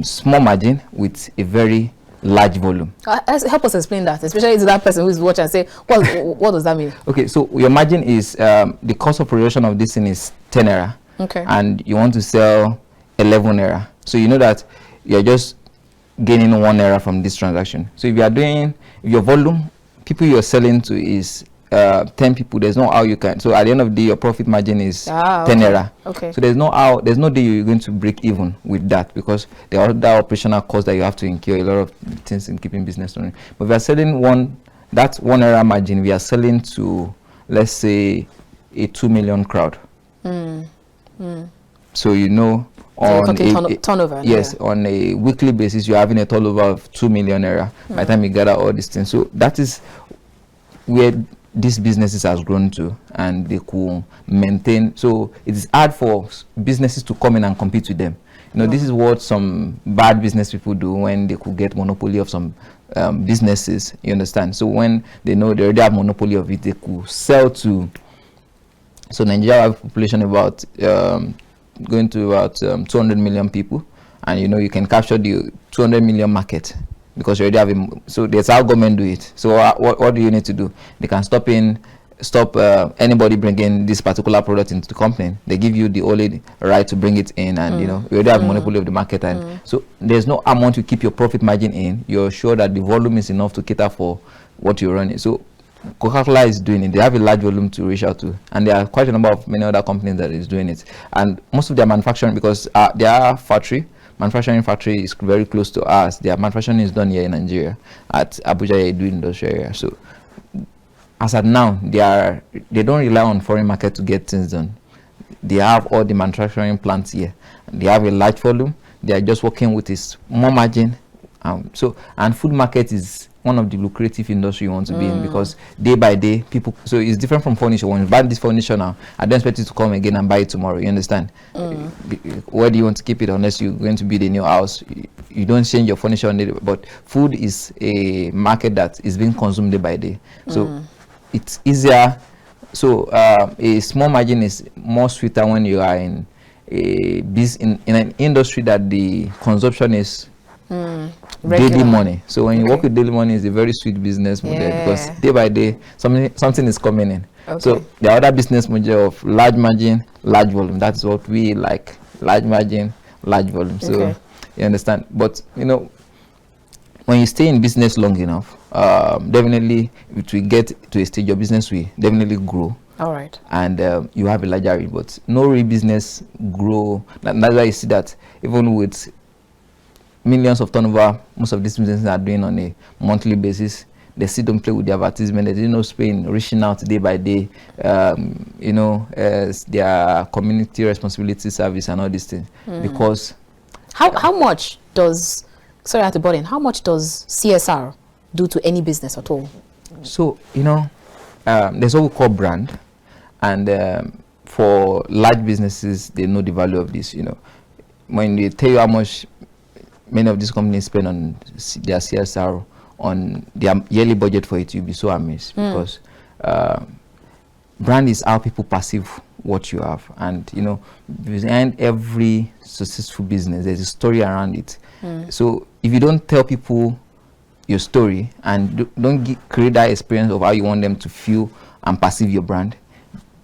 small margin with a very large volume. Help us explain that, especially to that person who is watching and say, what does that mean? Okay, so your margin is the cost of production of this thing is 10 naira. Okay. And you want to sell 11 naira. So you know that you're just gaining 1 naira from this transaction. So if you are doing, if your volume, people you're selling to is 10 people, there's no how you can. So at the end of the day, your profit margin is 10 naira. Okay. So there's no how, there's no day you're going to break even with that, because there are other operational costs that you have to incur, a lot of things in keeping business running. But we are selling that's 1 naira margin, we are selling to, let's say, a 2 million crowd. So you know, on turnover. Yes, on a weekly basis, you're having a turnover of 2 million naira by the time you gather all these things. So that is where these businesses has grown to, and they could maintain. So it is hard for businesses to come in and compete with them. You know, this is what some bad business people do when they could get monopoly of some businesses. You understand? So when they know they already have monopoly of it, they could sell to. So Nigeria have a population about going to about 200 million people, and you know you can capture the 200 million market because you already have a. So that's how government do it. So what do you need to do? They can stop anybody bringing this particular product into the company. They give you the only right to bring it in, and you know you already have monopoly of the market, and so there's no amount to keep your profit margin in. You're sure that the volume is enough to cater for what you're running. So Coca-Cola is doing it. They have a large volume to reach out to, and there are quite a number of many other companies that is doing it. And most of their manufacturing, because their manufacturing factory is very close to us. Their manufacturing is done here in Nigeria at Abuja Edu Industrial Area. So as at now, they don't rely on foreign market to get things done. They have all the manufacturing plants here. They have a large volume. They are just working with this more margin. And food market is one of the lucrative industry you want to be in, because day by day people. So it's different from furniture. When you buy this furniture now, I don't expect you to come again and buy it tomorrow. You understand? Where do you want to keep it unless you're going to build a new house? You don't change your furniture on it. But food is a market that is being consumed day by day. So it's easier. So a small margin is more sweeter when you are in in an industry that the consumption is daily money. So when you work with daily money, it's a very sweet business model, because day by day something is coming in. So the other business model of large margin, large volume, that's what we like. Large margin, large volume. So you understand. But you know, when you stay in business long enough, definitely if we get to a stage of business, we definitely grow. All right. And you have a larger reach, but no real business grow. That's why you see that even with millions of turnover, most of these businesses are doing on a monthly basis. They still don't play with the advertisement. They didn't know Spain reaching out day by day, you know, as their community responsibility service and all these things. Because how much does, sorry I have to butt in, how much does CSR do to any business at all? So you know, there's what we call brand, and for large businesses, they know the value of this. You know, when they tell you how much many of these companies spend on their CSR on their yearly budget for it, you'll be so amazed, because brand is how people perceive what you have. And you know, behind every successful business, there's a story around it. So if you don't tell people your story and don't create that experience of how you want them to feel and perceive your brand,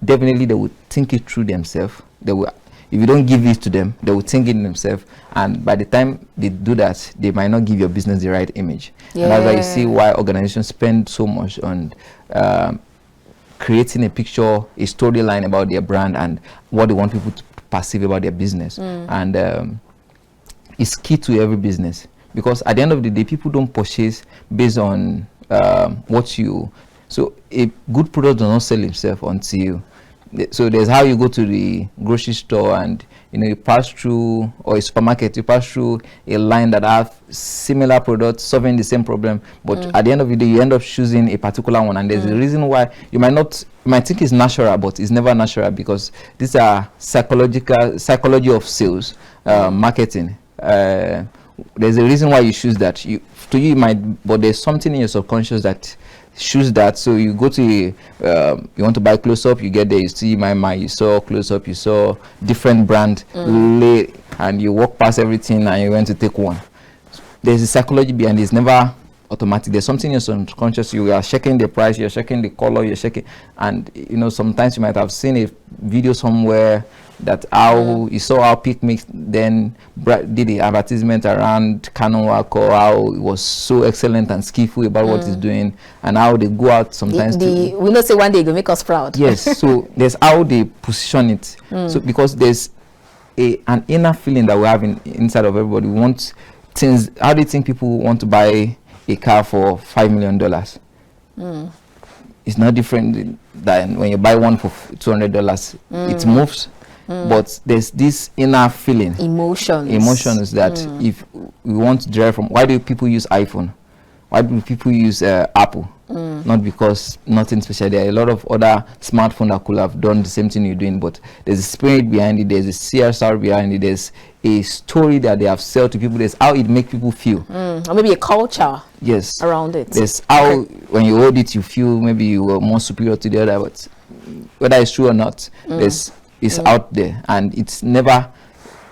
definitely they will think it through themselves. They will. If you don't give it to them, they will think it themselves, and by the time they do that, they might not give your business the right image. And that's why you see why organizations spend so much on creating a picture, a storyline about their brand and what they want people to perceive about their business. And it's key to every business, because at the end of the day, people don't purchase based on what you. So a good product does not sell itself until. So there's how you go to the grocery store, and you know, you pass through, or a supermarket, you pass through a line that have similar products solving the same problem, but at the end of the day you end up choosing a particular one. And there's a reason why you might think it's natural, but it's never natural, because these are psychology of sales, marketing. There's a reason why you choose that. To you it might, but there's something in your subconscious that choose that. So you go to you want to buy close up, you get there, you see you saw close up, you saw different brand and you walk past everything and you went to take one. There's a psychology behind it. It's never automatic. There's something in your subconscious. You are checking the price, you're checking the color, you're checking, and you know, sometimes you might have seen a video somewhere that how you saw how Picnic then did the advertisement around Canon work, or how it was so excellent and skillful about what it's doing, and how they go out sometimes we know say one day they'll make us proud. Yes. So there's how they position it. So because there's an inner feeling that we have inside of everybody. We want things. How do you think people want to buy a car for $5 million? It's not different than when you buy one for $200. It moves. But there's this inner feeling, emotions that if we want to derive from, why do people use iPhone? Why do people use Apple? Not because nothing special. There are a lot of other smartphones that could have done the same thing you're doing, but there's a spirit behind it, there's a CSR behind it, there's a story that they have sold to people, there's how it makes people feel. Or maybe a culture around it. There's how when you hold it you feel maybe you were more superior to the other, but whether it's true or not, it's out there, and it's never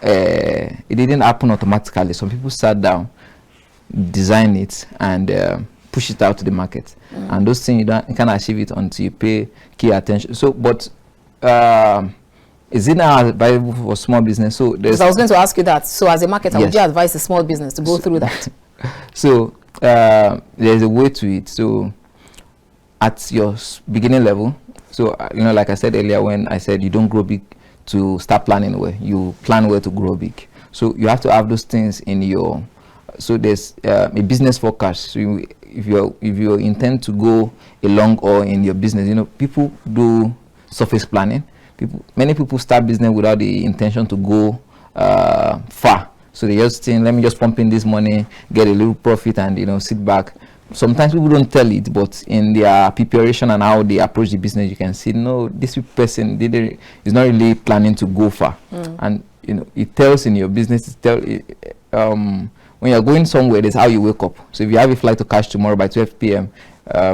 it didn't happen automatically. Some people sat down, design it, and push it out to the market, and those things you can't achieve it until you pay key attention. So, but is it now valuable for small business? So, I was going to ask you that. So, as a marketer, would you advise a small business to go through that? So, there's a way to it. So, at your beginning level, so like I said earlier, when I said you don't grow big to start planning where, you plan where to grow big. So, you have to have those things in your. So there's a business forecast. So if you intend to go along or in your business, people do surface planning. Many people start business without the intention to go far. So they just think, let me just pump in this money, get a little profit, and sit back. Sometimes people don't tell it, but in their preparation and how they approach the business, you can see, no, this person is not really planning to go far, and it tells in your business. When you're going somewhere, that's how you wake up. So if you have a flight to catch tomorrow by 12 p.m.,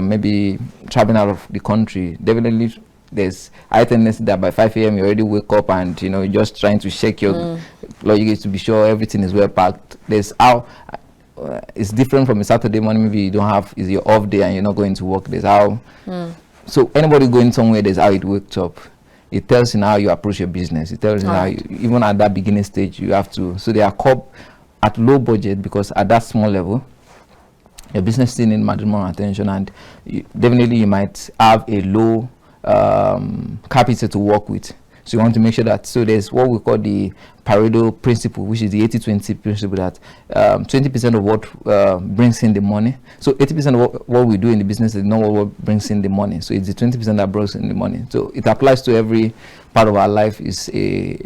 maybe traveling out of the country, definitely there's high tendency that by 5 a.m. you already wake up and just trying to check your luggage to be sure everything is well packed. There's how it's different from a Saturday morning. Maybe you don't have is your off day and you're not going to work. There's how. So anybody going somewhere, there's how it wakes up. It tells you how you approach your business. It tells you how even at that beginning stage you have to. So they are at low budget, because at that small level your business still needs much more attention, and definitely you might have a low capital to work with. So you want to make sure that, so there's what we call the Pareto principle, which is the 80-20 principle, that 20% of what brings in the money. So 80% of what we do in the business is not what brings in the money. So it's the 20% that brings in the money. So it applies to every part of our life. Is a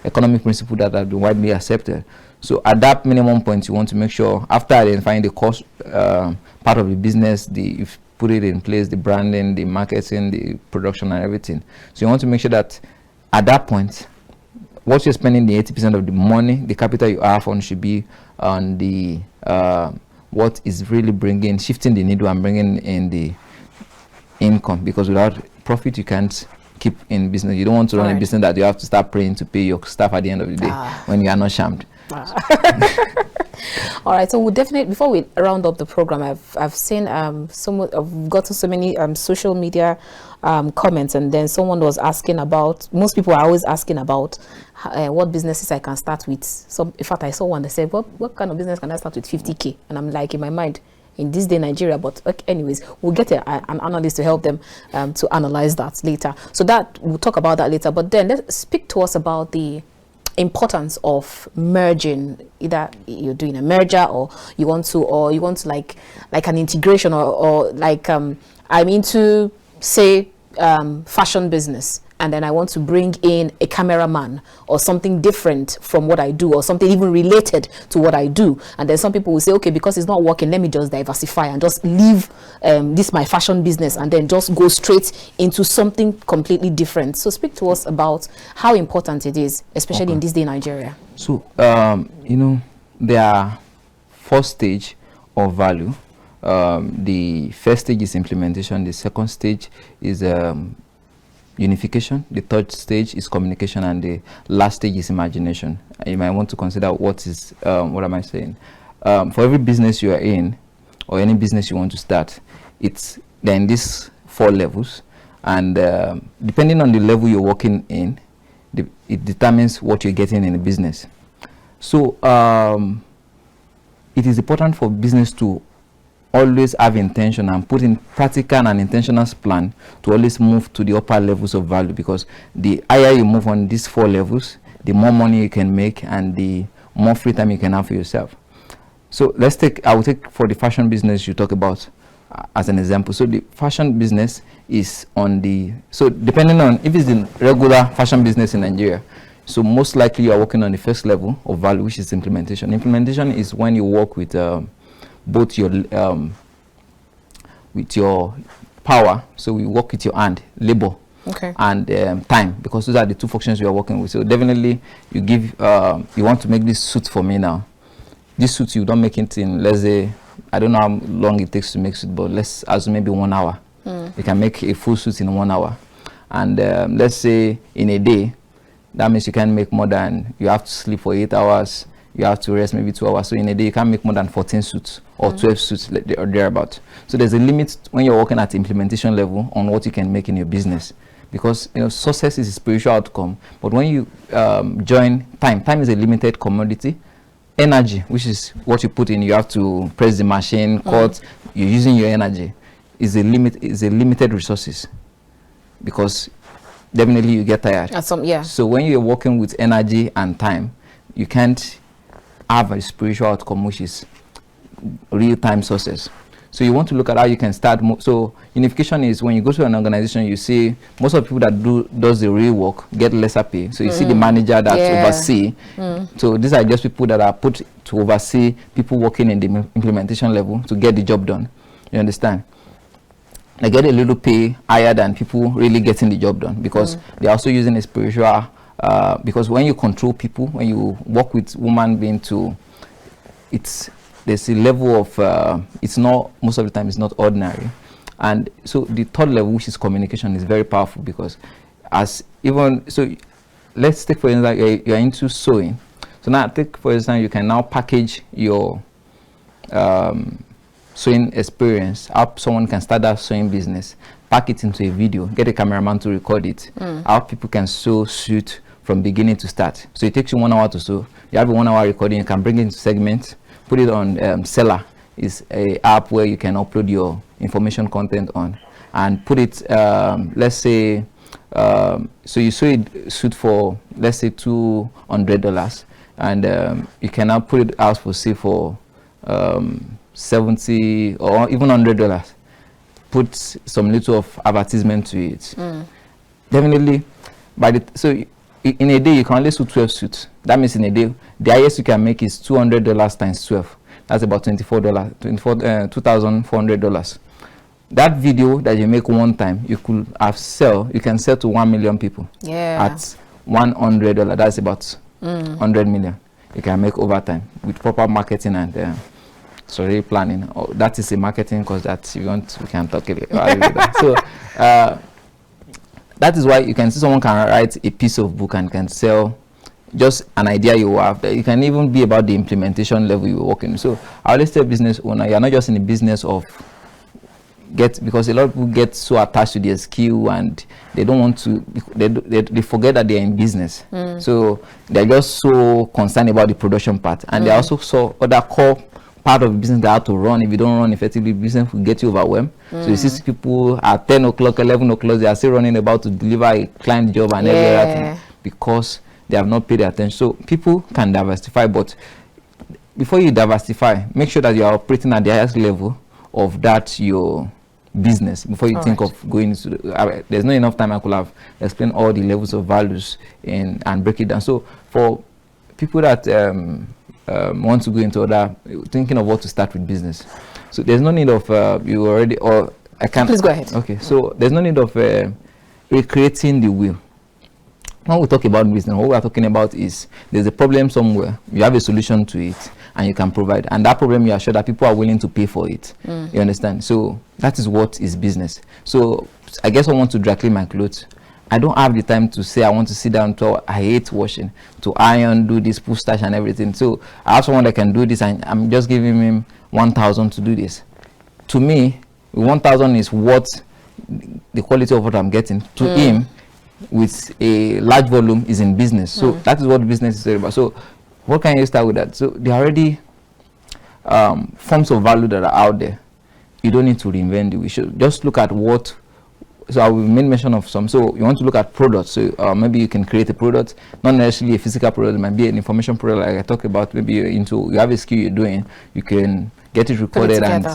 economic principle that has been widely accepted. So at that minimum point, you want to make sure, after identifying the cost part of the business, you put it in place, the branding, the marketing, the production, and everything. So you want to make sure that at that point, what you're spending the 80% of the money, the capital you have on, should be on the what is really shifting the needle and bringing in the income. Because without profit, you can't keep in business. You don't want to run a business that you have to start praying to pay your staff at the end of the day when you are not shammed. All right, so we'll definitely, before we round up the program, I've seen I've gotten so many social media comments, and then someone was asking about, most people are always asking about what businesses I can start with. So in fact, I saw one that said, what kind of business can I start with 50K? And I'm like, in my mind, in this day Nigeria, but anyways, we'll get an analyst to help them to analyze that later. So that we'll talk about that later. But then let's speak to us about the importance of merging. Either you're doing a merger, or you want to like an integration, or like I'm into, say, fashion business, and then I want to bring in a cameraman or something different from what I do, or something even related to what I do. And then some people will say, okay, because it's not working, let me just diversify and just leave this my fashion business and then just go straight into something completely different. So speak to us about how important it is, especially in this day in Nigeria. So there are 4 stages of value. The first stage is implementation. The second stage is unification. The third stage is communication, and the last stage is imagination. You might want to consider what am I saying? For every business you are in, or any business you want to start, they're in these 4 levels, and depending on the level you're working in, it determines what you're getting in the business. So it is important for business to always have intention and put in practical and intentional plan to always move to the upper levels of value, because the higher you move on these 4 levels, the more money you can make and the more free time you can have for yourself. So I will take for the fashion business you talk about as an example. So the fashion business is so depending on if it's the regular fashion business in Nigeria, so most likely you are working on the first level of value, which is implementation. Implementation is when you work with both your with your power. So we work with your hand, labor, and time, because those are the two functions you are working with. So definitely you give you want to make this suit for me now. This suit, you don't make it in, let's say, I don't know how long it takes to make suit, but let's assume maybe 1 hour. You can make a full suit in 1 hour. And let's say in a day, that means you can't make more than, you have to sleep for 8 hours, you have to rest maybe 2 hours. So in a day, you can't make more than 14 suits or 12 suits or thereabout. So there's a limit when you're working at implementation level on what you can make in your business. Because success is a spiritual outcome. But when you join time is a limited commodity. Energy, which is what you put in, you have to press the machine, cut, you're using your energy, is a limited resources, because definitely you get tired. So when you're working with energy and time, you can't have a spiritual outcome, which is real-time success. So you want to look at how you can start. So unification is when you go to an organization, you see most of the people that does the real work get lesser pay. So you see the manager that oversee. So these are just people that are put to oversee people working in the implementation level to get the job done. You understand? They get a little pay higher than people really getting the job done, because they're also using a spiritual. Because when you control people, when you work with human being there's a level of it's not, most of the time it's not ordinary. And so the third level, which is communication, is very powerful, because let's take for instance you're into sewing. So now take for instance, you can now package your sewing experience, how someone can start that sewing business, pack it into a video, get a cameraman to record it, how people can sew suit from beginning to start. So it takes you 1 hour to sew. You have a 1 hour recording, you can bring it into segments, put it on Seller. Is a app where you can upload your information content on, and put it let's say so you sew a suit for, let's say, $200, and you can now put it out for, say, for $70 or even $100. Put some little of advertisement to it. Definitely in a day you can only sew 12 suits. That means in a day the highest you can make is $200 times 12. That's about $2,400. That video that you make one time, you can sell to 1 million people. At $100, that's about 100 million. You can make over time with proper marketing and planning. That is a marketing course that you want, we can talk about that. So that is why you can see someone can write a piece of book and can sell just an idea you have. That it can even be about the implementation level you're working. So I always tell business owner, you're not just in the business of because a lot of people get so attached to their skill and they don't want to, they forget that they're in business. So they're just so concerned about the production part, and they also saw other core part of the business they have to run. If you don't run effectively, business will get you overwhelmed. So you see people at 10 o'clock, 11 o'clock, they are still running about to deliver a client job and every other thing, because they have not paid attention. So people can diversify, but before you diversify, make sure that you are operating at the highest level of that your business before you think of going into there's not enough time. I could have explained all the levels of values and break it down. So for people that want to go into other, thinking of what to start with business, so there's no need of you already, or I can't. Please go ahead. Okay, so there's no need of recreating the wheel. When we talk about business, what we are talking about is there's a problem somewhere, you have a solution to it, and you can provide, and that problem you are sure that people are willing to pay for it. You understand? So that is what is business. So I guess I want to dry clean my clothes. I don't have the time to say I want to sit down to, I hate washing, to iron, do this, push stash and everything. So I have someone that can do this, and I'm just giving him 1,000 to do this. To me, 1,000 is what the quality of what I'm getting. To him, with a large volume, is in business. So that is what business is about. So what can you start with that? So there are already forms of value that are out there. You don't need to reinvent it. We should just look at what. So I will make mention of some. So you want to look at products. So maybe you can create a product, not necessarily a physical product. It might be an information product, like I talked about. Maybe you have a skill you're doing. You can get it recorded and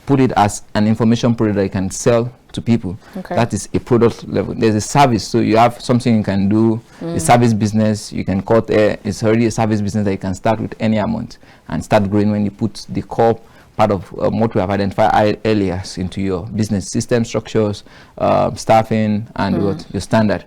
put it as an information product that you can sell to people. That is a product level. There's a service. So you have something you can do, a service business. You can cut it's already a service business that you can start with any amount and start growing when you put the core part of what we have identified earlier into your business system structures, staffing, and what your standard.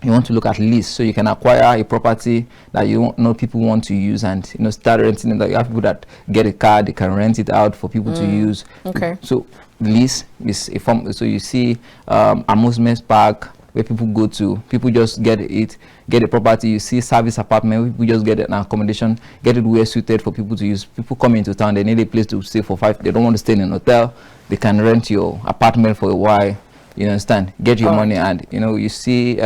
You want to look at lease, so you can acquire a property that you know people want to use, and start renting it. Like you have people that get a car, they can rent it out for people to use. Okay. So lease is a form. So you see amusement park where people go to, people just get a property. You see service apartment where people just get an accommodation, get it well suited for people to use. People come into town, they need a place to stay for 5. They don't want to stay in an hotel. They can rent your apartment for a while. You understand? Get your money, and you see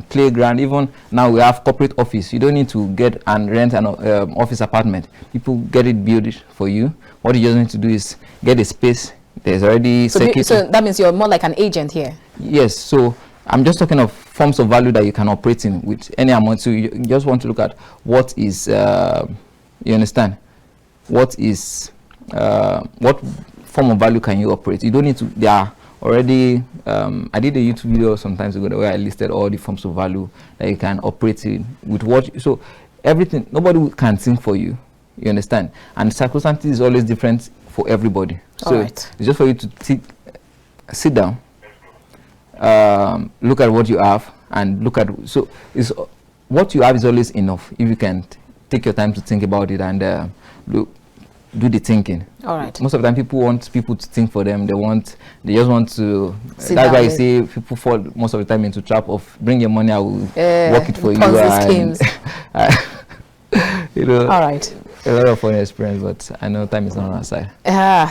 playground. Even now we have corporate office. You don't need to get and rent an office apartment. People get it built for you. What you just need to do is get a space. There's already so that means you're more like an agent here. Yes. So I'm just talking of forms of value that you can operate in with any amount. So you just want to look at what is you understand? What is what form of value can you operate? You don't need to. There are already I did a YouTube video sometimes ago where I listed all the forms of value that you can operate in with what. So everything, nobody can think for you. You understand? And circumstances is always different for everybody. So it's just for you to sit down, look at what you have, and look at, so is what you have is always enough if you can take your time to think about it and do the thinking. All right. Most of the time people want people to think for them. They just want to sit that's down why you see people fall most of the time into trap of bring your money, I will work it for you. Schemes. All right. A lot of funny experience, but I know time is not on our side.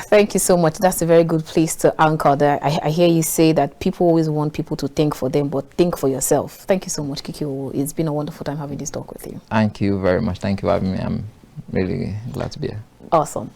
Thank you so much. That's a very good place to anchor there. I hear you say that people always want people to think for them, but think for yourself. Thank you so much, Kikiowo. It's been a wonderful time having this talk with you. Thank you very much. Thank you for having me. I'm really glad to be here. Awesome.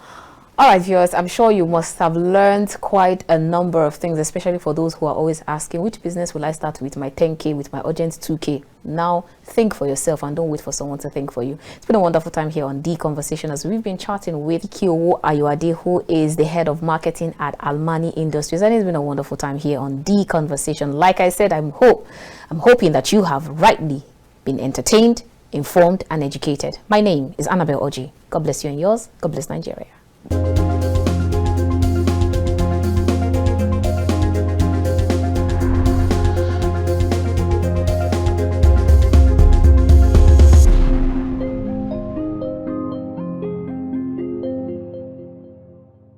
All right, viewers, I'm sure you must have learned quite a number of things, especially for those who are always asking, which business will I start with my 10K, with my urgent 2K? Now, think for yourself and don't wait for someone to think for you. It's been a wonderful time here on The Conversation as we've been chatting with Kikiowo Ayoade, who is the head of marketing at Almani Industries. And it's been a wonderful time here on The Conversation. Like I said, I'm hoping that you have rightly been entertained, informed, and educated. My name is Annabelle Oji. God bless you and yours. God bless Nigeria.